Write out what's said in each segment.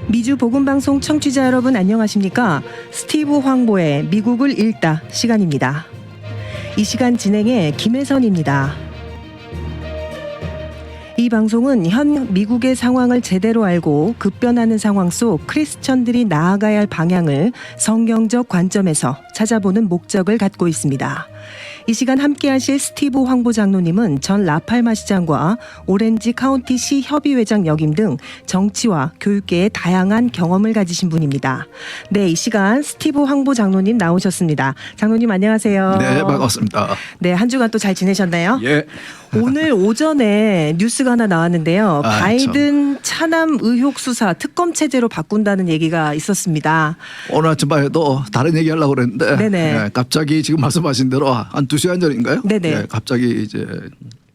미주 복음방송 청취자 여러분 안녕하십니까? 스티브 황보의 미국을 읽다 시간입니다. 이 시간 진행의 김혜선입니다. 이 방송은 현 미국의 상황을 제대로 알고 급변하는 상황 속 크리스천들이 나아가야 할 방향을 성경적 관점에서 찾아보는 목적을 갖고 있습니다. 이 시간 함께 하실 스티브 황보 장로님은 전 라팔마 시장과 오렌지 카운티 시 협의회장 역임 등 정치와 교육계의 다양한 경험을 가지신 분입니다. 네, 이 시간 스티브 황보 장로님 나오셨습니다. 장로님 안녕하세요. 네, 반갑습니다. 네, 한 주간 또 잘 지내셨나요? 예. 오늘 오전에 뉴스가 하나 나왔는데요. 바이든 차남 의혹 수사 특검 체제로 바꾼다는 얘기가 있었습니다. 오늘 아침에도 다른 얘기 하려고 그랬는데 네네. 갑자기 지금 말씀하신 대로 한 2시간 전인가요? 네네. 네, 갑자기 이제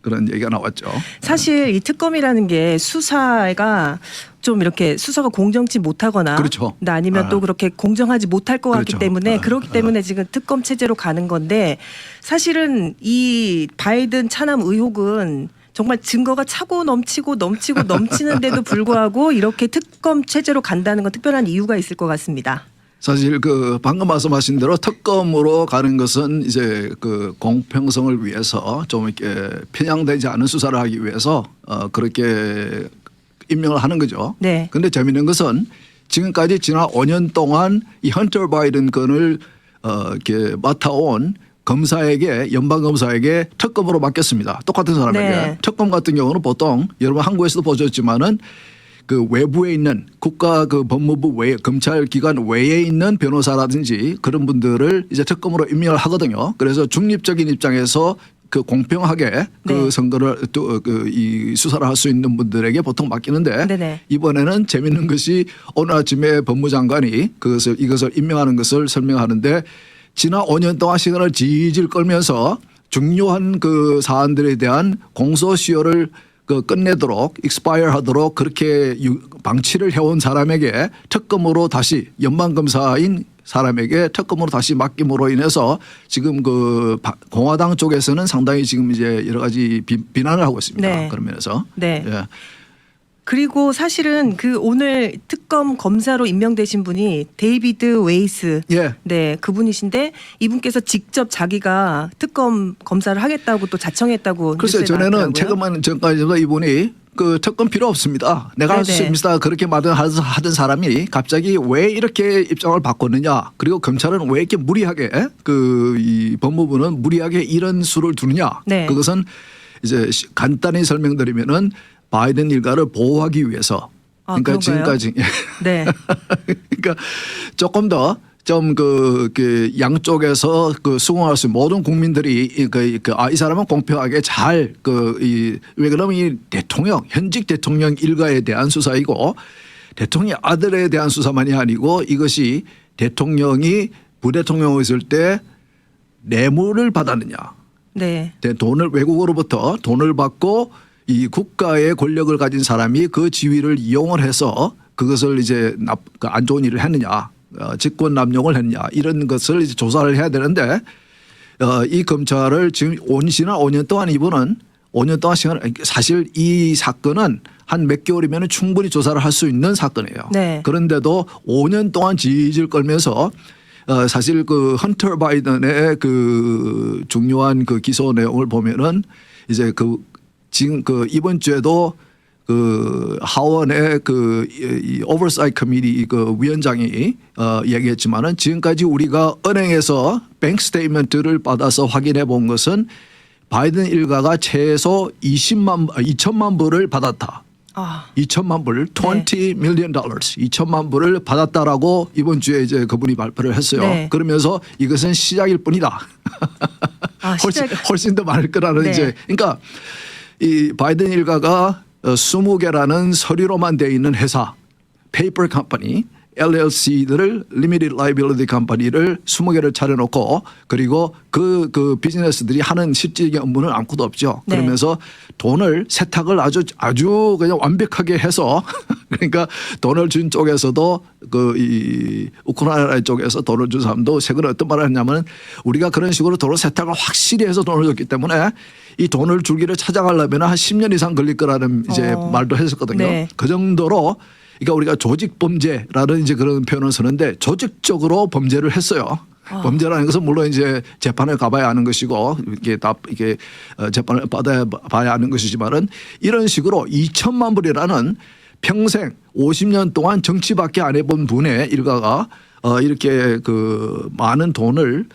그런 얘기가 나왔죠. 사실 이 특검이라는 게 수사가 좀 이렇게 수사가 공정치 못하거나 그렇죠. 아니면 또 그렇게 공정하지 못할 것 그렇죠. 같기 때문에 그렇기 때문에 지금 특검 체제로 가는 건데 사실은 이 바이든 차남 의혹은 정말 증거가 차고 넘치고 넘치는데도 불구하고 이렇게 특검 체제로 간다는 건 특별한 이유가 있을 것 같습니다. 사실 그 방금 말씀하신 대로 특검으로 가는 것은 이제 그 공평성을 위해서 좀 이렇게 편향되지 않은 수사를 하기 위해서 그렇게 임명을 하는 거죠. 네. 그런데 재미있는 것은 지금까지 지난 5년 동안 이 헌터 바이든 건을 이렇게 맡아온 검사에게 연방 검사에게 특검으로 맡겼습니다. 똑같은 사람에게. 네. 특검 같은 경우는 보통 여러분 한국에서도 보셨지만은 그 외부에 있는 국가 그 법무부 외 검찰 기관 외에 있는 변호사라든지 그런 분들을 이제 특검으로 임명을 하거든요. 그래서 중립적인 입장에서 그 공평하게 그 네. 선거를 또 그 이 수사를 할 수 있는 분들에게 보통 맡기는데 네네. 이번에는 재밌는 것이 오늘 아침에 법무장관이 이것을 임명하는 것을 설명하는데 지난 5년 동안 시간을 질질 끌면서 중요한 그 사안들에 대한 공소시효를 그 끝내도록 expire 하도록 그렇게 방치를 해온 사람에게 특검으로 다시 연방검사인 사람에게 특검으로 다시 맡김으로 인해서 지금 그 공화당 쪽에서는 상당히 지금 이제 여러 가지 비난을 하고 있습니다. 네. 그런 면에서. 네. 예. 그리고 사실은 그 오늘 특검 검사로 임명되신 분이 데이비드 웨이스 예. 네 그분이신데 이분께서 직접 자기가 특검 검사를 하겠다고 또 자청했다고 글쎄 뉴스에 전에는 나왔더라고요. 최근만 전까지도 이분이 그 특검 필요 없습니다. 내가 할 수 네네. 있습니다. 그렇게 하던 사람이 갑자기 왜 이렇게 입장을 바꿨느냐. 그리고 검찰은 왜 이렇게 무리하게 그 이 법무부는 무리하게 이런 수를 두느냐. 네. 그것은 이제 간단히 설명드리면은 바이든 일가를 보호하기 위해서. 그러니까 그런가요? 지금까지 네. 그러니까 조금 더 좀 그 양쪽에서 그 수긍할 수 있는 모든 국민들이 이 사람은 공평하게 잘 왜 그러면 이 대통령 현직 대통령 일가에 대한 수사이고 대통령 아들에 대한 수사만이 아니고 이것이 대통령이 부대통령을 있을 때 뇌물을 받았느냐. 네. 돈을 외국으로부터 돈을 받고 이 국가의 권력을 가진 사람이 그 지위를 이용을 해서 그것을 이제 안 좋은 일을 했느냐. 직권 남용을 했냐 이런 것을 이제 조사를 해야 되는데 이 검찰을 지금 지난 5년 동안 이분은 5년 동안 시간 사실 이 사건은 한 몇 개월이면 충분히 조사를 할 수 있는 사건이에요. 네. 그런데도 5년 동안 질질 끌면서 사실 그 헌터 바이든의 그 중요한 그 기소 내용을 보면은 이제 지금 이번 주에도 그 하원의 이 오버사이트 커미티 그 위원장이 얘기했지만은 지금까지 우리가 은행에서 뱅크 스테이트먼트를 받아서 확인해 본 것은 바이든 일가가 최소 2천만 불을 받았다. 2천만 불, $20 million, 2천만 불을 받았다라고 이번 주에 이제 그분이 발표를 했어요. 네. 그러면서 이것은 시작일 뿐이다. 훨씬 더 많을 거라는 네. 이제 그러니까 이 바이든 일가가 20개라는 서류로만 되어 있는 회사, 페이퍼 컴퍼니, LLC들을 Limited Liability Company를 20개를 차려놓고 그리고 그 비즈니스들이 하는 실질적인 업무는 아무것도 없죠. 네. 그러면서 돈을 세탁을 아주 그냥 완벽하게 해서 그러니까 돈을 준 쪽에서도 이 우크라이나 쪽에서 돈을 준 사람도 최근에 어떤 말을 했냐면 우리가 그런 식으로 돈을 세탁을 확실히 해서 돈을 줬기 때문에 이 돈을 줄기를 찾아가려면 한 10년 이상 걸릴 거라는 이제 말도 했었거든요. 네. 그 정도로 그러니까 우리가 조직 범죄라는 이제 그런 표현을 쓰는데 조직적으로 범죄를 했어요. 범죄라는 것은 물론 이제 재판을 가봐야 하는 것이고 이게 재판을 받아봐야 하는 것이지만은 이런 식으로 2천만 불이라는 평생 50년 동안 정치밖에 안 해본 분의 일가가 이렇게 그 많은 돈을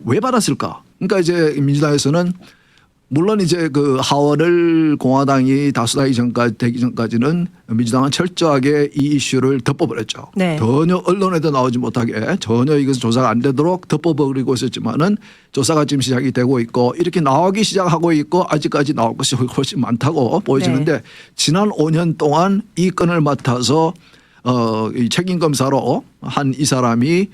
왜 받았을까? 그러니까 이제 민주당에서는 물론 이제 그 하원을 공화당이 다수당이 되기 전까지는 민주당은 철저하게 이 이슈를 덮어버렸죠. 네. 전혀 언론에도 나오지 못하게 전혀 이것은 조사가 안 되도록 덮어버리고 있었지만은 조사가 지금 시작이 되고 있고 이렇게 나오기 시작하고 있고 아직까지 나올 것이 훨씬 많다고 보여지는데 네. 지난 5년 동안 이 건을 맡아서 이 책임 검사로 한 이 사람이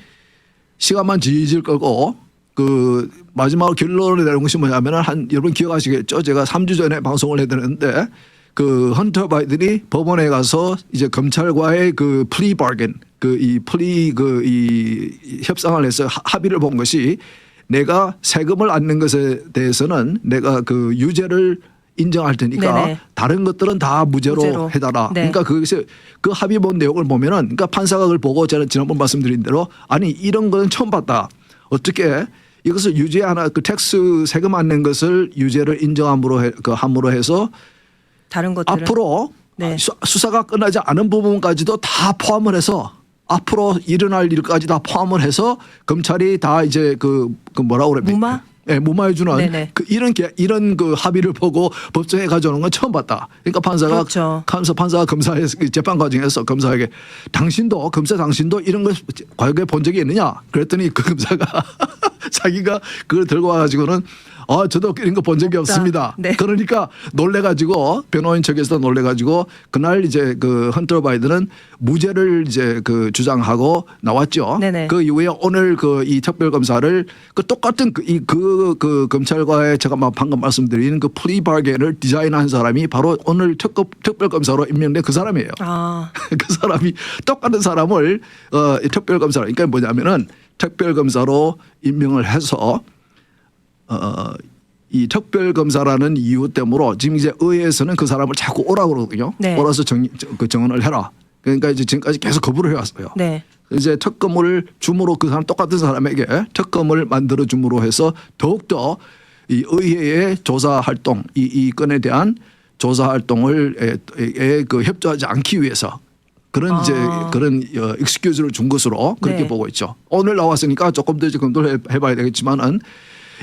시간만 질질 끌고 그 마지막으로 결론을 내는 것이 뭐냐면은 여러분 기억하시겠죠? 제가 3주 전에 방송을 해드렸는데 그 헌터 바이든이 법원에 가서 이제 검찰과의 그 플리 바겐 이 협상을 해서 합의를 본 것이 내가 세금을 안는 것에 대해서는 내가 그 유죄를 인정할 테니까 네네. 다른 것들은 다 무죄로 해달라. 네. 그러니까 그 합의 본 내용을 보면은 그러니까 판사가 그걸 보고 제가 지난번 말씀드린 대로 아니 이런 거는 처음 봤다. 어떻게 이것을 유죄하나 그 텍스 세금 안 낸 것을 유죄를 인정함으로 함으로 해서 다른 것들은 앞으로 네. 수사가 끝나지 않은 부분까지도 다 포함을 해서 앞으로 일어날 일까지 다 포함을 해서 검찰이 다 이제 그 뭐라고 그래 무마? 네, 무마해 주는 네네. 이런 그 합의를 보고 법정에 가져오는 건 처음 봤다. 그러니까 판사가 검사의 재판 과정에서 검사에게 당신도 이런 걸 과거에 본 적이 있느냐? 그랬더니 그 검사가 자기가 그걸 들고 와가지고는 저도 이런 거 본 적이 없습니다. 네. 그러니까 놀래가지고 변호인 측에서 놀래가지고 그날 이제 그 헌터 바이든은 무죄를 이제 그 주장하고 나왔죠. 네네. 그 이후에 오늘 그 이 특별 검사를 그 똑같은 그 검찰과의 제가 방금 말씀드린 그 플리 바겐을 디자인한 사람이 바로 오늘 특별 검사로 임명된 그 사람이에요. 그 사람이 똑같은 사람을 특별 검사로 그러니까 뭐냐면은 특별 검사로 임명을 해서 이 특별 검사라는 이유 때문에 지금 이제 의회에서는 그 사람을 자꾸 오라고 그러거든요. 네. 오라서 정언을 해라. 그러니까 이제 지금까지 계속 거부를 해왔어요. 네. 이제 특검을 줌으로 그 사람 똑같은 사람에게 특검을 만들어 줌으로 해서 더욱더 이 의회의 조사 활동 이 건에 대한 조사 활동을 그 협조하지 않기 위해서 그런 이제 그런 익스큐즈를 준 것으로 그렇게 네. 보고 있죠. 오늘 나왔으니까 조금 더 검토를 해봐야 되겠지만은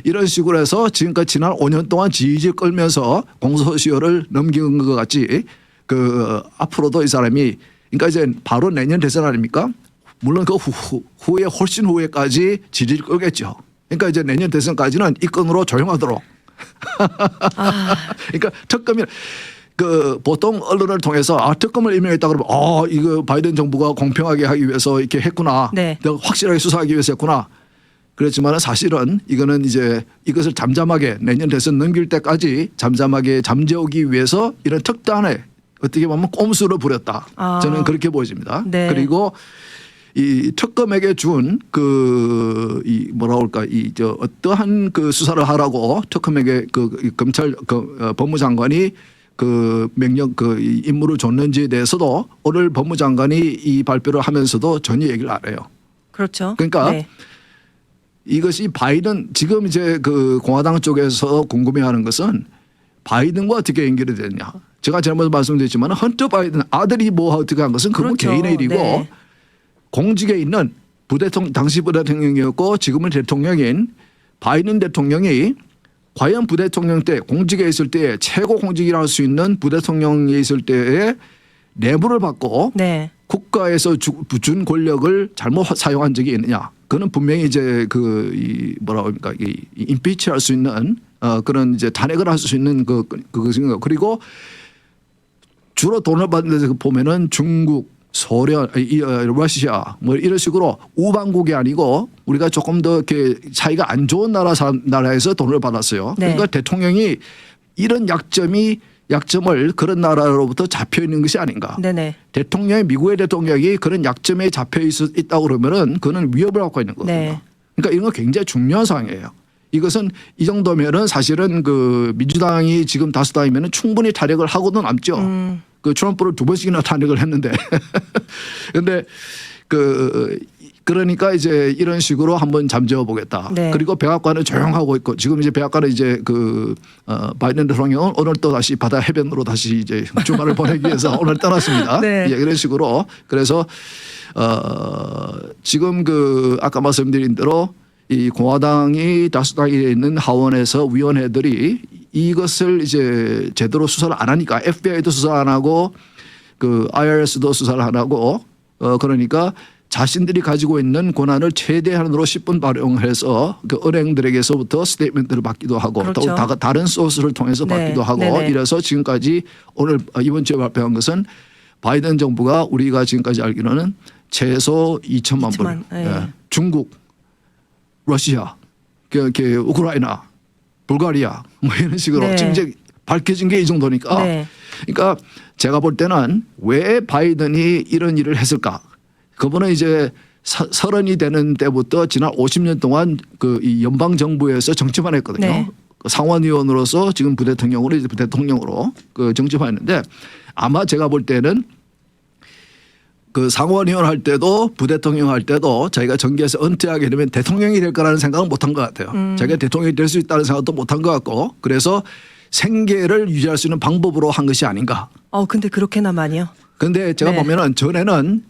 이런 식으로 해서 지금까지 지난 5년 동안 질질 끌면서 공소시효를 넘긴 것 같이 그 앞으로도 이 사람이 그러니까 이제 바로 내년 대선 아닙니까? 물론 그 후에 훨씬 후에까지 질질 끌겠죠. 그러니까 이제 내년 대선까지는 이 건으로 조용하도록. 그러니까 특검이 그 보통 언론을 통해서 특검을 임명했다 그러면 이거 바이든 정부가 공평하게 하기 위해서 이렇게 했구나. 네. 확실하게 수사하기 위해서 했구나. 그렇지만 사실은 이거는 이제 이것을 잠잠하게 내년 대선 넘길 때까지 잠잠하게 잠재우기 위해서 이런 특단의 어떻게 보면 꼼수를 부렸다. 저는 그렇게 보여집니다. 네. 그리고 이 특검에게 준 그 이 뭐라 그럴까 어떠한 그 수사를 하라고 특검에게 그 검찰 법무장관이 그 명령 그 임무를 줬는지에 대해서도 오늘 법무장관이 이 발표를 하면서도 전혀 얘기를 안 해요. 그렇죠. 그러니까 네. 이것이 바이든 지금 이제 그 공화당 쪽에서 궁금해하는 것은 바이든과 어떻게 연결이 되느냐. 제가 지난번에 말씀드렸지만 헌터 바이든 아들이 뭐 어떻게 한 것은 그건 그렇죠. 개인의 일이고 네. 공직에 있는 당시 부대통령이었고 지금은 대통령인 바이든 대통령이 과연 부대통령 때 공직에 있을 때 최고 공직이라 할 수 있는 부대통령에 있을 때에 뇌물을 받고 네. 국가에서 준 권력을 잘못 사용한 적이 있느냐. 그는 분명히 이제 이 뭐라 그럽니까 이 임피치 할 수 있는 그런 이제 탄핵을 할 수 있는 그것인 거. 그리고 주로 돈을 받는 데서 보면은 중국, 소련, 러시아 뭐 이런 식으로 우방국이 아니고 우리가 조금 더 이렇게 사이가 안 좋은 나라에서 돈을 받았어요. 네. 그러니까 대통령이 이런 약점을 그런 나라로부터 잡혀 있는 것이 아닌가. 네네. 미국의 대통령이 그런 약점에 잡혀 있다고 그러면은 그는 위협을 갖고 있는 거거든요. 네. 그러니까 이런 건 굉장히 중요한 사항이에요. 이것은 이 정도면은 사실은 그 민주당이 지금 다수당이면은 충분히 탄핵을 하고도 남죠. 그 트럼프를 2번씩이나 탄핵을 했는데 근데 그러니까 이제 이런 식으로 한번 잠재워 보겠다. 네. 그리고 백악관은 조용하고 있고 지금 이제 백악관은 이제 바이든 대통령은 오늘 또 다시 바다 해변으로 다시 이제 주말을 보내기 위해서 오늘 떠났습니다. 네. 예, 이런 식으로 그래서 지금 아까 말씀드린 대로 이 공화당이 다수당에 있는 하원에서 위원회들이 이것을 이제 제대로 수사를 안 하니까 FBI도 수사 안 하고 IRS도 수사를 안 하고 그러니까 자신들이 가지고 있는 권한을 최대한으로 10분 발용해서 은행들에게서부터 스테이트먼트를 받기도 하고 그렇죠. 또 다른 소스를 통해서 네. 받기도 하고 네네. 이래서 지금까지 이번 주에 발표한 것은 바이든 정부가 우리가 지금까지 알기로는 최소 2천만 불. 2천만, 네. 예. 중국, 러시아, 우크라이나, 불가리아 뭐 이런 식으로 네. 지금 이제 밝혀진 게 이 정도니까 네. 그러니까 제가 볼 때는 왜 바이든이 이런 일을 했을까? 그분은 이제 서른이 되는 때부터 지난 50년 동안 이 연방 정부에서 정치만 했거든요. 네. 상원의원으로서 지금 부대통령으로 이제 부대통령으로 정치만 했는데 아마 제가 볼 때는 상원의원 할 때도 부대통령 할 때도 자기가 정계에서 은퇴하게 되면 대통령이 될 거라는 생각은 못한 것 같아요. 자기가 대통령이 될 수 있다는 생각도 못한 것 같고 그래서 생계를 유지할 수 있는 방법으로 한 것이 아닌가. 근데 그렇게나 많이요? 근데 제가 네. 보면은 전에는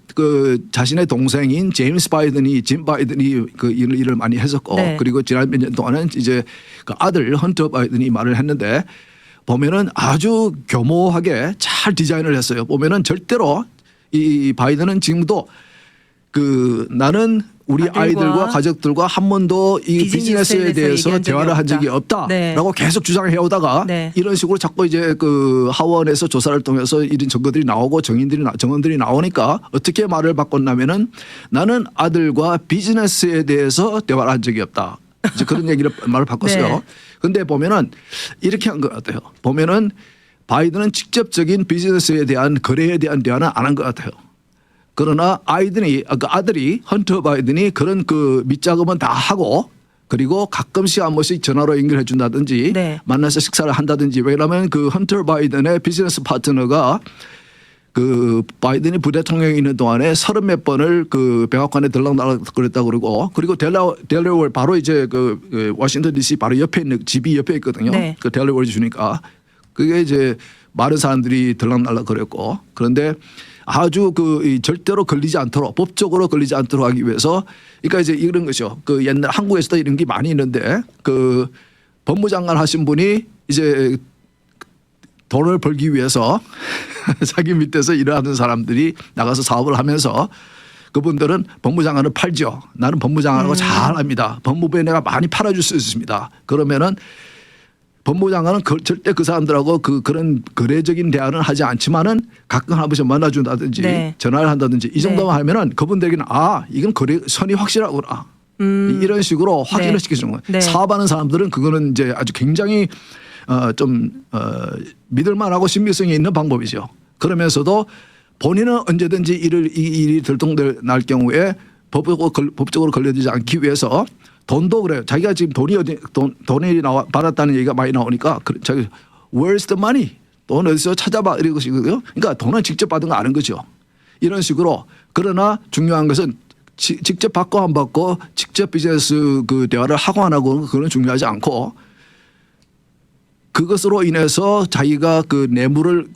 자신의 동생인 짐 바이든이 이런 일을 많이 했었고 네. 그리고 지난 몇 년 동안은 이제 아들 헌터 바이든이 말을 했는데 보면은 아주 교모하게 잘 디자인을 했어요. 보면은 절대로 이 바이든은 지금도 나는 우리 아이들과 가족들과 한 번도 이 비즈니스에 대해서 대화를 한 적이 없다라고 네. 계속 주장해 오다가 네. 이런 식으로 자꾸 이제 하원에서 조사를 통해서 이런 증거들이 나오고 정언들이 나오니까 어떻게 말을 바꿨냐면은 나는 아들과 비즈니스에 대해서 대화를 한 적이 없다. 이제 그런 말을 바꿨어요. 네. 근데 보면은 이렇게 한 것 같아요. 보면은 바이든은 직접적인 비즈니스에 대한 거래에 대한 대화는 안 한 것 같아요. 그러나 아들이 헌터 바이든이 그런 밑작업은 다 하고 그리고 가끔씩 한 번씩 전화로 연결해 준다든지 네. 만나서 식사를 한다든지 왜냐하면 헌터 바이든의 비즈니스 파트너가 바이든이 부대통령이 있는 동안에 30몇 번을 백악관에 들락날락 그랬다고 그리고 델러웨어 바로 이제 워싱턴 DC 바로 옆에 있는 집이 옆에 있거든요. 네. 델러웨어 주니까 그게 이제 많은 사람들이 들락날락 그랬고 그런데 아주 절대로 걸리지 않도록 법적으로 걸리지 않도록 하기 위해서 그러니까 이제 이런 것이요. 옛날 한국에서도 이런 게 많이 있는데 법무장관 하신 분이 이제 돈을 벌기 위해서 자기 밑에서 일하는 사람들이 나가서 사업을 하면서 그분들은 법무장관을 팔죠. 나는 법무장관하고 잘 압니다. 법무부에 내가 많이 팔아줄 수 있습니다. 그러면은 법무장관은 절대 그 사람들하고 그런 거래적인 대화는 하지 않지만은 가끔 한 번씩 만나준다든지 네. 전화를 한다든지 이 정도만 하면은 그분들에게는 이건 거래 선이 확실하구나. 이런 식으로 확인을 네. 시켜주는 거예요. 네. 사업하는 사람들은 그거는 이제 아주 굉장히 믿을만하고 신빙성이 있는 방법이죠. 그러면서도 본인은 언제든지 이 일이 들통날 경우에 법적으로 걸려지지 않기 위해서 돈도 그래요. 자기가 지금 돈이 받았다는 얘기가 많이 나오니까 자기 Where's the money? 돈 어디서 찾아봐 이런 것이거든요. 그러니까 돈은 직접 받은 거 아는 거죠. 이런 식으로 그러나 중요한 것은 직접 받고 안 받고 직접 비즈니스 대화를 하고 안 하고 그건 중요하지 않고 그것으로 인해서 자기가 뇌물을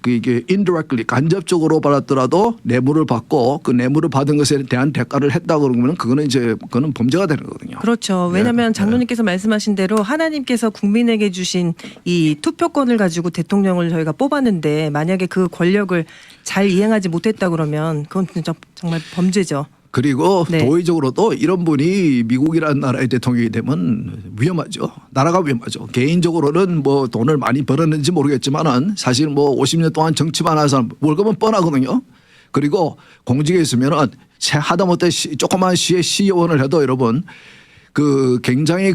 이게 indirectly 간접적으로 받았더라도 뇌물을 받고 그 뇌물을 받은 것에 대한 대가를 했다고 그러면 그거는 범죄가 되는 거거든요. 그렇죠. 왜냐하면 장로님께서 말씀하신 대로 하나님께서 국민에게 주신 이 투표권을 가지고 대통령을 저희가 뽑았는데 만약에 그 권력을 잘 이행하지 못했다 그러면 그건 진짜 정말 범죄죠. 그리고 네. 도의적으로도 이런 분이 미국이라는 나라의 대통령이 되면 위험하죠. 나라가 위험하죠. 개인적으로는 뭐 돈을 많이 벌었는지 모르겠지만은 사실 뭐 50년 동안 정치만 한 사람 월급은 뻔하거든요. 그리고 공직에 있으면은 하다못해 조그만 시의 시의원을 해도 여러분 굉장히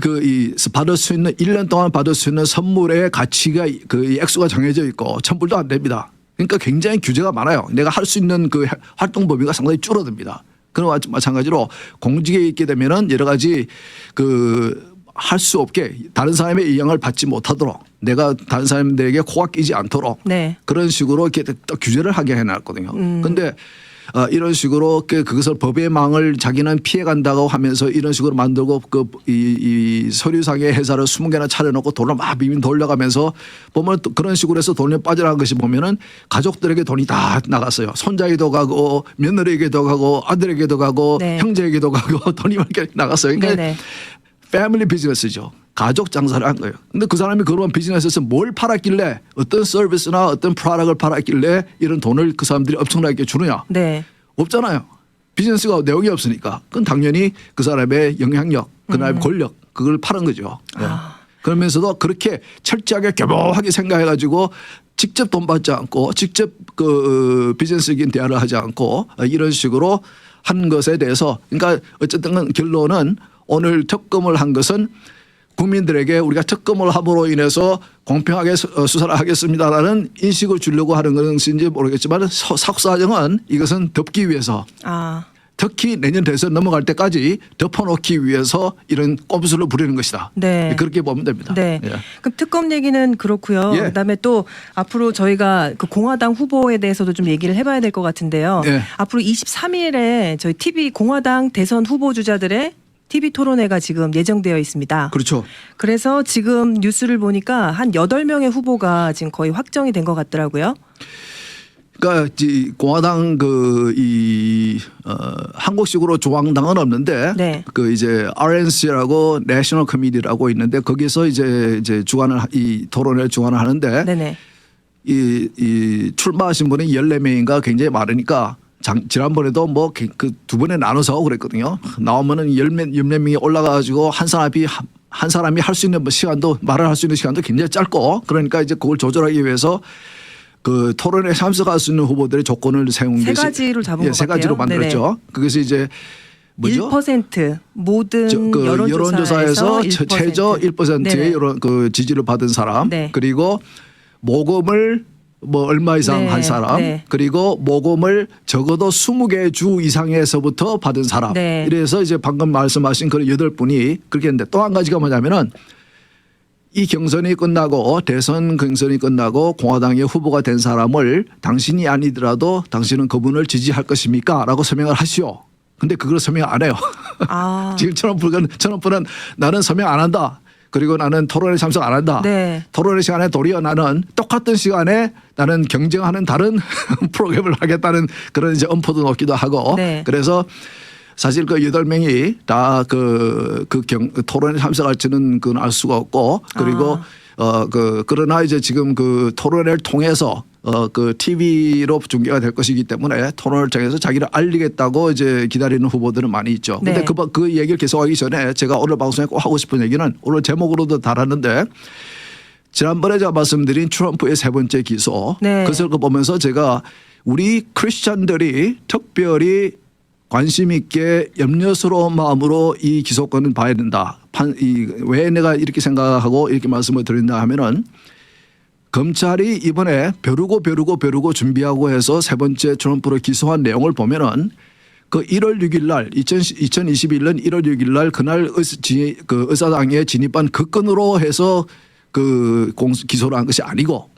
받을 수 있는 1년 동안 받을 수 있는 선물의 가치가 액수가 정해져 있고 1,000불도 안 됩니다. 그러니까 굉장히 규제가 많아요. 내가 할 수 있는 활동 범위가 상당히 줄어듭니다. 그런 마찬가지로 공직에 있게 되면은 여러 가지 할 수 없게 다른 사람의 영향을 받지 못하도록 내가 다른 사람들에게 코가 끼지 않도록 네. 그런 식으로 이렇게 또 규제를 하게 해놨거든요. 그런데 이런 식으로 그것을 법의 망을 자기는 피해간다고 하면서 이런 식으로 만들고 이 서류상의 회사를 20개나 차려놓고 돈을 막 비빈 돌려가면서 보면 또 그런 식으로 해서 돈이 빠져나간 것이 보면은 가족들에게 돈이 다 나갔어요. 손자에게도 가고 며느리에게도 가고 아들에게도 가고 네. 형제에게도 가고 돈이 이렇게 나갔어요. 그러니까 네네. 패밀리 비즈니스죠. 가족 장사를 한 거예요. 근데 그 사람이 그런 비즈니스에서 뭘 팔았길래 어떤 서비스나 어떤 프로덕트를 팔았길래 이런 돈을 그 사람들이 엄청나게 주느냐. 네. 없잖아요. 비즈니스가 내용이 없으니까. 그건 당연히 그 사람의 영향력, 그 사람의 권력 그걸 파는 거죠. 네. 그러면서도 그렇게 철저하게 교묘하게 생각해가지고 직접 돈 받지 않고 직접 그 비즈니스적인 대화를 하지 않고 이런 식으로 한 것에 대해서 그러니까 어쨌든 결론은 오늘 특검을 한 것은 국민들에게 우리가 특검을 함으로 인해서 공평하게 수사를 하겠습니다라는 인식을 주려고 하는 것인지 모르겠지만 sak사정은 이것은 덮기 위해서 특히 내년 대선 넘어갈 때까지 덮어놓기 위해서 이런 꼼수를 부리는 것이다. 네. 그렇게 보면 됩니다. 네. 예. 그럼 특검 얘기는 그렇고요. 예. 그다음에 또 앞으로 저희가 그 공화당 후보에 대해서도 좀 얘기를 해봐야 될 것 같은데요. 예. 앞으로 23일에 저희 TV 공화당 대선 후보 주자들의 TV 토론회가 지금 예정되어 있습니다. 그렇죠. 그래서 지금 뉴스를 보니까 한 8명의 후보가 지금 거의 확정이 된 것 같더라고요. 그러니까 이 공화당 한국식으로 중앙당은 없는데 네. 그 이제 RNC라고 내셔널 커미디라고 있는데 거기서 이제 주관을 이 토론회 주관을 하는데 네네. 이 출마하신 분이 14명인가 굉장히 많으니까 지난번에도 뭐 그 두 번에 나눠서 그랬거든요. 나오면은 10몇 명이 올라가가지고 한 사람이 할 수 있는 시간도 말을 할 수 있는 시간도 굉장히 짧고 그러니까 이제 그걸 조절하기 위해서 그 토론에 참석할 수 있는 후보들의 조건을 세운 세 것이 가지로 잡은 것 세 가지로 같아요. 만들었죠. 그것이 이제 뭐죠? 1% 모든 그 여론조사에서 최저 1%의 네네. 이런 그 지지를 받은 사람 네. 그리고 모금을 뭐 얼마 이상 네. 한 사람 네. 그리고 모금을 적어도 20개 주 이상에서부터 받은 사람 네. 이래서 이제 방금 말씀하신 그 8분이 그렇게 했는데 또 한 가지가 뭐냐면은 이 경선이 끝나고 대선 경선이 끝나고 공화당의 후보가 된 사람을 당신이 아니더라도 당신은 그분을 지지할 것입니까? 라고 서명을 하시오. 근데 그걸 서명 안 해요. 지금 트럼프는 나는 서명 안 한다. 그리고 나는 토론에 참석 안 한다. 네. 토론의 시간에 도리어 나는 똑같은 시간에 나는 경쟁하는 다른 프로그램을 하겠다는 그런 이제 엄포도 놓기도 하고 네. 그래서 사실 그 8명이 다 토론에 참석할지는 그건 알 수가 없고 그리고 그러나 이제 지금 그 토론회를 통해서 그 TV로 중계가 될 것이기 때문에 토론을 통해서 자기를 알리겠다고 이제 기다리는 후보들은 많이 있죠. 그런데 네. 그 얘기를 계속하기 전에 제가 오늘 방송에 꼭 하고 싶은 얘기는 오늘 제목으로도 달았는데 지난번에 제가 말씀드린 트럼프의 세 번째 기소 네. 그것을 보면서 제가 우리 크리스찬들이 특별히 관심 있게 염려스러운 마음으로 이 기소권을 봐야 된다. 왜 내가 이렇게 생각하고 이렇게 말씀을 드린다 하면은 검찰이 이번에 벼르고 준비하고 해서 세 번째 트럼프를 기소한 내용을 보면은 그 1월 6일 날 2021년 1월 6일 날 그날 그 의사당에 진입한 그 건으로 해서 그 기소를 한 것이 아니고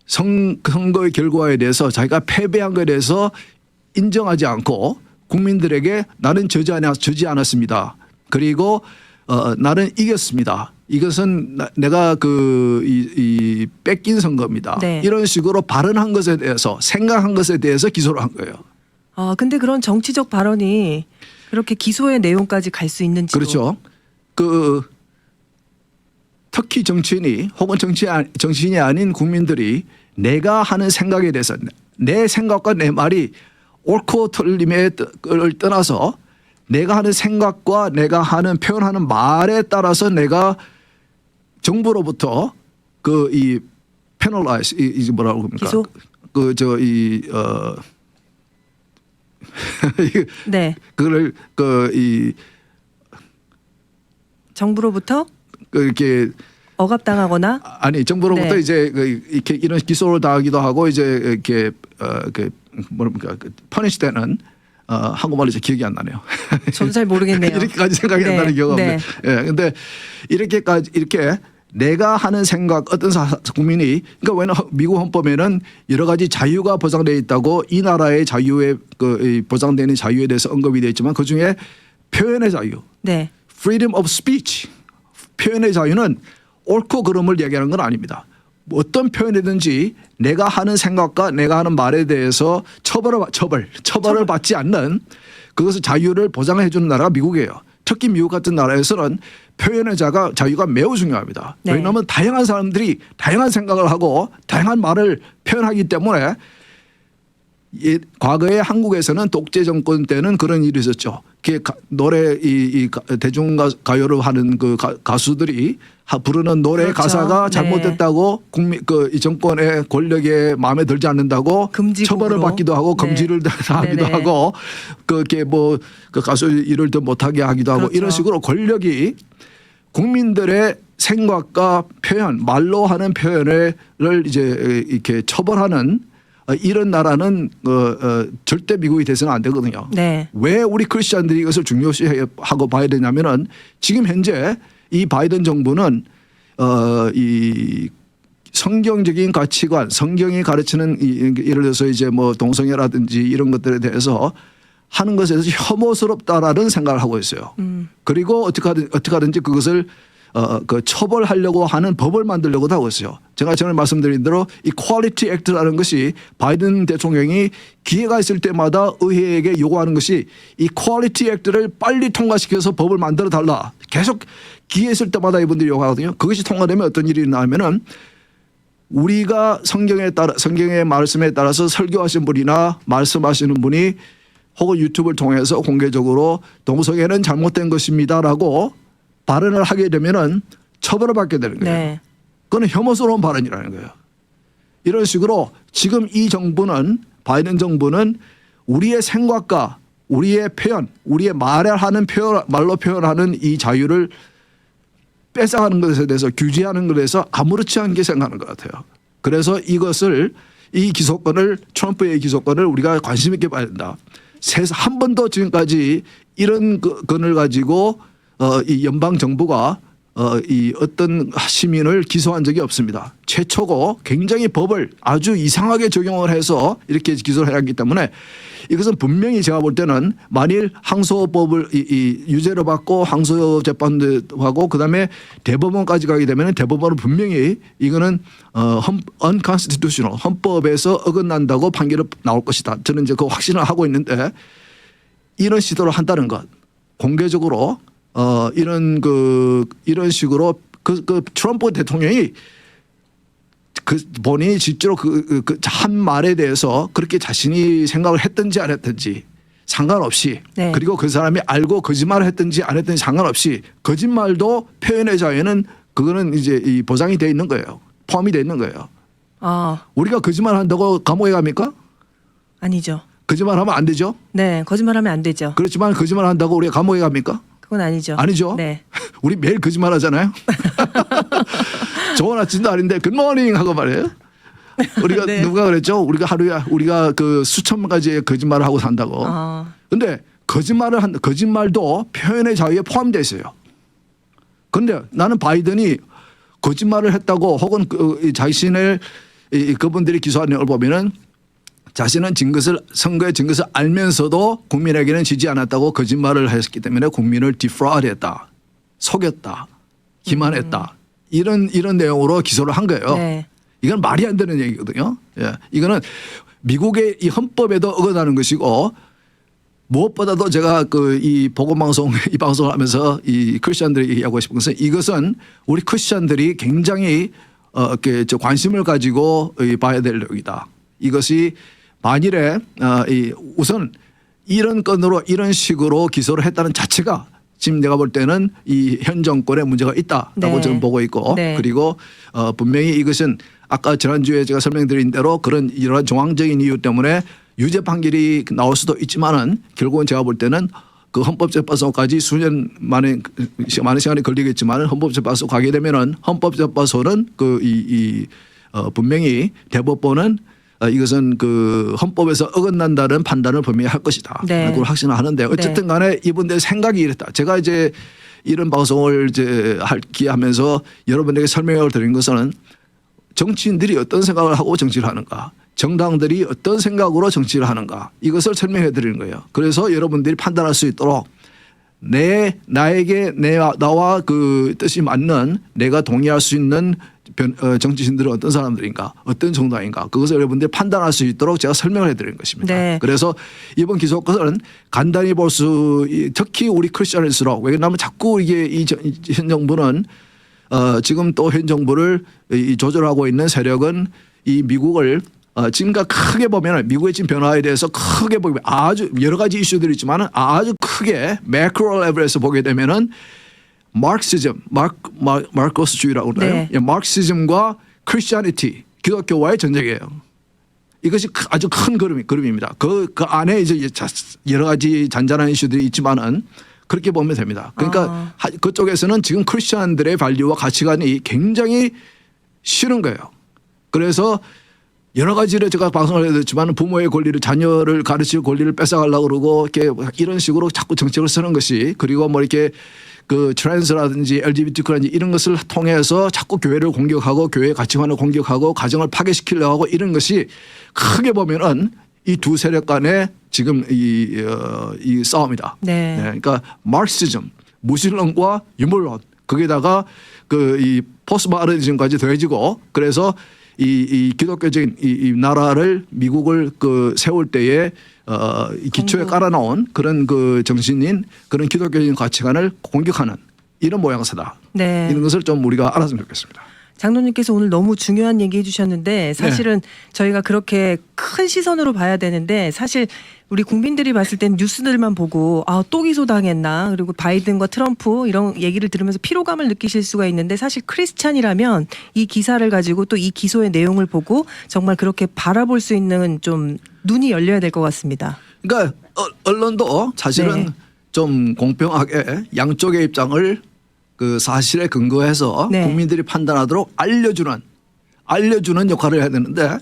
선거의 결과에 대해서 자기가 패배한 것에 대해서 인정하지 않고 국민들에게 나는 저지 않았습니다. 그리고 나는 이겼습니다. 이것은 내가 이 뺏긴 선거입니다. 네. 이런 식으로 발언한 것에 대해서 생각한 것에 대해서 기소를 한 거예요. 근데 그런 정치적 발언이 그렇게 기소의 내용까지 갈 수 있는지도. 그렇죠. 특히 정치인이 혹은 정치인이 아닌 국민들이 내가 하는 생각에 대해서 내 생각과 내 말이 옳고 틀림을 떠나서 내가 하는 생각과 내가 하는 표현하는 말에 따라서 내가 정부로부터 이 페널라이즈 이 뭐라고 합니까? 기소? 네. 그걸 정부로부터 이렇게 억압당하거나 아니 정부로부터 네. 이제 이렇게 이런 기소를 당하기도 하고 이제 이렇게 뭡니까 퍼니시되는 한국말로 이제 기억이 안 나네요. 저도 잘 모르겠네요. 이렇게까지 생각이 안 네, 나는 경우가 네. 없는데. 예. 근데 이렇게까지 이렇게 내가 하는 생각 어떤 국민이 그러니까 왜냐 미국 헌법에는 여러 가지 자유가 보장되어 있다고 이 나라의 자유에 그 보장되는 자유에 대해서 언급이 되어 있지만 그중에 표현의 자유, 네. freedom of speech, 표현의 자유는 옳고 그름을 얘기하는 건 아닙니다. 어떤 표현이든지 내가 하는 생각과 내가 하는 말에 대해서 처벌을 받지 않는 그것을 자유를 보장해 주는 나라가 미국이에요. 특히 미국 같은 나라에서는 표현의 자유가 매우 중요합니다. 네. 왜냐하면 다양한 사람들이 다양한 생각을 하고 다양한 말을 표현하기 때문에 과거에 한국에서는 독재 정권 때는 그런 일이 있었죠. 노래 대중가요를 하는 그 가수들이 부르는 노래 그렇죠. 가사가 네. 잘못됐다고 이 정권의 권력에 마음에 들지 않는다고 금지곡으로. 처벌을 받기도 하고 네. 금지를 하기도 네네. 하고 그렇게 뭐 그 가수 일을 더 못하게 하기도 하고 그렇죠. 이런 식으로 권력이 국민들의 생각과 표현, 말로 하는 표현을 이제 이렇게 처벌하는 이런 나라는 절대 미국이 돼서는 안 되거든요. 네. 왜 우리 크리스천들이 이것을 중요시하고 봐야 되냐면은 지금 현재 이 바이든 정부는 이 성경적인 가치관, 성경이 가르치는 예를 들어서 이제 뭐 동성애라든지 이런 것들에 대해서 하는 것에 대해서 혐오스럽다라는 생각을 하고 있어요. 그리고 어떻게 하든지 그것을 그 처벌하려고 하는 법을 만들려고도 하고 있어요. 제가 전에 말씀드린 대로 이 퀄리티 액트라는 것이 바이든 대통령이 기회가 있을 때마다 의회에게 요구하는 것이 이 퀄리티 액트를 빨리 통과시켜서 법을 만들어 달라. 계속 기회 있을 때마다 이분들이 요구하거든요. 그것이 통과되면 어떤 일이 나면은 우리가 성경의 말씀에 따라서 설교하신 분이나 말씀하시는 분이 혹은 유튜브를 통해서 공개적으로 동성애는 잘못된 것입니다라고 발언을 하게 되면은 처벌을 받게 되는 거예요. 네. 그건 혐오스러운 발언이라는 거예요. 이런 식으로 지금 이 정부는 바이든 정부는 우리의 생각과 우리의 표현, 우리의 말로 표현하는 이 자유를 뺏어가는 것에 대해서 규제하는 것에 대해서 아무렇지 않게 생각하는 것 같아요. 그래서 이 기소권을 트럼프의 기소권을 우리가 관심 있게 봐야 된다. 한 번도 지금까지 이런 건을 가지고 이 연방 정부가 이 어떤 시민을 기소한 적이 없습니다. 최초고 굉장히 법을 아주 이상하게 적용을 해서 이렇게 기소를 해야 하기 때문에 이것은 분명히 제가 볼 때는 만일 항소법을 유죄를 받고 항소 재판도 하고 그다음에 대법원까지 가게 되면 대법원은 분명히 이거는 unconstitutional 헌법에서 어긋난다고 판결이 나올 것이다. 저는 이제 그 확신을 하고 있는데 이런 시도를 한다는 것 공개적으로 이런 식으로 그 트럼프 대통령이 본인이 직접 한 말에 대해서 그렇게 자신이 생각을 했든지 안 했든지 상관없이 네. 그리고 그 사람이 알고 거짓말을 했든지 안 했든지 상관없이 거짓말도 표현의 자유는 그거는 이제 이 보장이 돼 있는 거예요. 포함이 돼 있는 거예요. 우리가 거짓말 한다고 감옥에 갑니까? 아니죠. 거짓말하면 안 되죠. 네. 거짓말하면 안 되죠. 그렇지만 거짓말 한다고 우리가 감옥에 갑니까? 그건 아니죠. 아니죠. 네. 우리 매일 거짓말 하잖아요. 좋은 아침도 아닌데 굿모닝 하고 말해요. 우리가 네. 누가 그랬죠? 우리가 그 수천 가지의 거짓말을 하고 산다고. 근데 거짓말도 표현의 자유에 포함되어 있어요. 그런데 나는 바이든이 거짓말을 했다고 혹은 자신을 그분들이 기소한 내용을 보면은 자신은 선거에 진 것을 알면서도 국민에게는 지지 않았다고 거짓말을 했기 때문에 국민을 디프라우드했다. 속였다. 기만했다. 이런 내용으로 기소를 한 거예요. 네. 이건 말이 안 되는 얘기거든요. 예. 이거는 미국의 이 헌법에도 어긋나는 것이고 무엇보다도 제가 이 보건방송 이 방송을 하면서 이 크리스천들에게 얘기하고 싶은 것은 이것은 우리 크리스천들이 굉장히 관심을 가지고 봐야 될 내용이다. 이것이 만일에 우선 이런 건으로 이런 식으로 기소를 했다는 자체가 지금 내가 볼 때는 이 현 정권에 문제가 있다라고 네. 저는 보고 있고 네. 그리고 분명히 이것은 아까 지난주에 제가 설명드린 대로 그런 이러한 정황적인 이유 때문에 유죄 판결이 나올 수도 있지만은 결국은 제가 볼 때는 그 헌법재판소까지 수년 많은 시간이 걸리겠지만 헌법재판소 가게 되면은 헌법재판소는 분명히 대법원은 이것은 그 헌법에서 어긋난다는 판단을 분명히 할 것이다. 네. 그걸 확신을 하는데 어쨌든 간에 이분들의 생각이 이랬다. 제가 이제 이런 방송을 이제 기하면서 여러분에게 설명을 드린 것은 정치인들이 어떤 생각을 하고 정치를 하는가, 정당들이 어떤 생각으로 정치를 하는가, 이것을 설명해 드리는 거예요. 그래서 여러분들이 판단할 수 있도록 나에게 나와 그 뜻이 맞는, 내가 동의할 수 있는 정치인들은 어떤 사람들인가, 어떤 정당인가, 그것을 여러분들이 판단할 수 있도록 제가 설명을 해드리는 것입니다. 네. 그래서 이번 기소권은 간단히 볼 수, 특히 우리 크리스천일수록, 왜냐하면 자꾸 이게 현 정부는 지금 또 현 정부를 조절하고 있는 세력은 이 미국을 지금까지 크게 보면 미국의 지금 변화에 대해서 크게 보면 아주 여러 가지 이슈들이 있지만 아주 크게 매크로 레벨에서 보게 되면은 마르크시즘, 마르코스주의라고 그러나요? 네. 마르크시즘과 크리스티아니티, 기독교와의 전쟁이에요. 이것이 아주 큰 그림입니다. 그 안에 이제 여러 가지 잔잔한 이슈들이 있지만은 그렇게 보면 됩니다. 그러니까 그쪽에서는 지금 크리스천들의 밸류와 가치관이 굉장히 싫은 거예요. 그래서 여러 가지를 제가 방송을 해드렸지만 부모의 권리를, 자녀를 가르칠 권리를 뺏어가려고 그러고 이렇게 이런 식으로 자꾸 정책을 쓰는 것이, 그리고 뭐 이렇게 그 트랜스라든지 LGBTQ라든지 이런 것을 통해서 자꾸 교회를 공격하고 교회의 가치관을 공격하고 가정을 파괴시키려고 하고 이런 것이 크게 보면은 이 두 세력 간의 지금 이 싸움이다. 네. 네. 그러니까 마르크시즘, 무신론과 유물론, 거기다가 그 이 포스트모더니즘까지 더해지고, 그래서 이 기독교적인 이 나라를, 미국을 그 세울 때에 이 기초에 깔아놓은 그런 그 정신인 그런 기독교적인 가치관을 공격하는 이런 모양새다. 네. 이런 것을 좀 우리가 알았으면 좋겠습니다. 장로님께서 오늘 너무 중요한 얘기 해주셨는데 사실은 저희가 그렇게 큰 시선으로 봐야 되는데, 사실 우리 국민들이 봤을 땐 뉴스들만 보고 또 기소당했나, 그리고 바이든과 트럼프 이런 얘기를 들으면서 피로감을 느끼실 수가 있는데, 사실 크리스찬이라면 이 기사를 가지고 또 이 기소의 내용을 보고 정말 그렇게 바라볼 수 있는 좀 눈이 열려야 될 것 같습니다. 그러니까 언론도 사실은 네. 좀 공평하게 양쪽의 입장을 그 사실에 근거해서 네. 국민들이 판단하도록 알려주는 역할을 해야 되는데,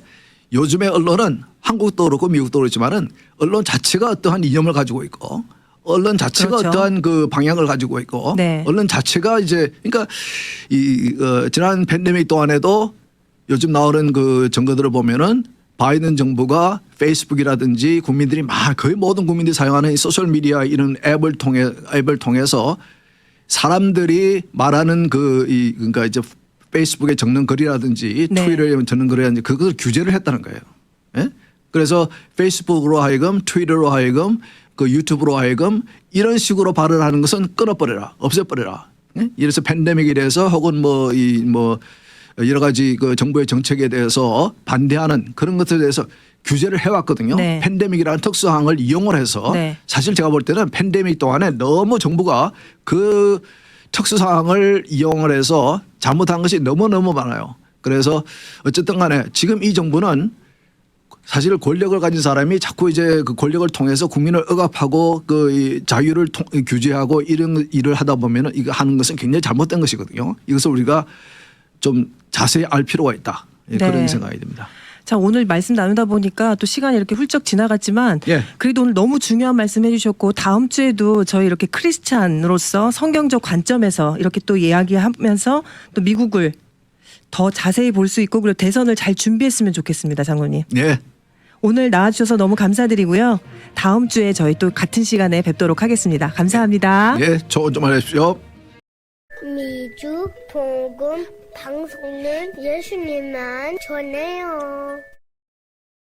요즘의 언론은 한국도 그렇고 미국도 그렇지만은 언론 자체가 어떠한 이념을 가지고 있고, 언론 자체가 그렇죠. 어떠한 그 방향을 가지고 있고, 네. 언론 자체가 이제 그러니까 지난 팬데믹 동안에도 요즘 나오는 그 증거들을 보면은 바이든 정부가 페이스북이라든지 국민들이 거의 모든 국민들이 사용하는 이 소셜 미디어 이런 앱을 통해서 사람들이 말하는 그러니까 이제 페이스북에 적는 글이라든지 네. 트위터에 적는 글이라든지 그것을 규제를 했다는 거예요. 예? 그래서 페이스북으로 하여금, 트위터로 하여금, 그 유튜브로 하여금 이런 식으로 발언하는 것은 끊어버려라, 없애버려라. 예? 이래서 팬데믹에 대해서 혹은 뭐 여러 가지 그 정부의 정책에 대해서 반대하는 그런 것들에 대해서 규제를 해왔거든요. 네. 팬데믹이라는 특수항을 이용을 해서 네. 사실 제가 볼 때는 팬데믹 동안에 너무 정부가 그 특수상황을 이용을 해서 잘못한 것이 너무너무 많아요. 그래서 어쨌든 간에 지금 이 정부는 사실 권력을 가진 사람이 자꾸 이제 그 권력을 통해서 국민을 억압하고 그 자유를 규제하고 이런 일을 하다 보면 이거 하는 것은 굉장히 잘못된 것이거든요. 이것을 우리가 좀 자세히 알 필요가 있다. 네. 그런 생각이 듭니다. 자, 오늘 말씀 나누다 보니까 또 시간이 이렇게 훌쩍 지나갔지만 그래도 오늘 너무 중요한 말씀 해주셨고, 다음 주에도 저희 이렇게 크리스찬으로서 성경적 관점에서 이렇게 또 이야기하면서 또 미국을 더 자세히 볼 수 있고, 그리고 대선을 잘 준비했으면 좋겠습니다, 장로님. 네. 오늘 나와주셔서 너무 감사드리고요. 다음 주에 저희 또 같은 시간에 뵙도록 하겠습니다. 감사합니다. 예, 좋은 주말 되십시오. 미주 복음 방송은 예수님만 전해요.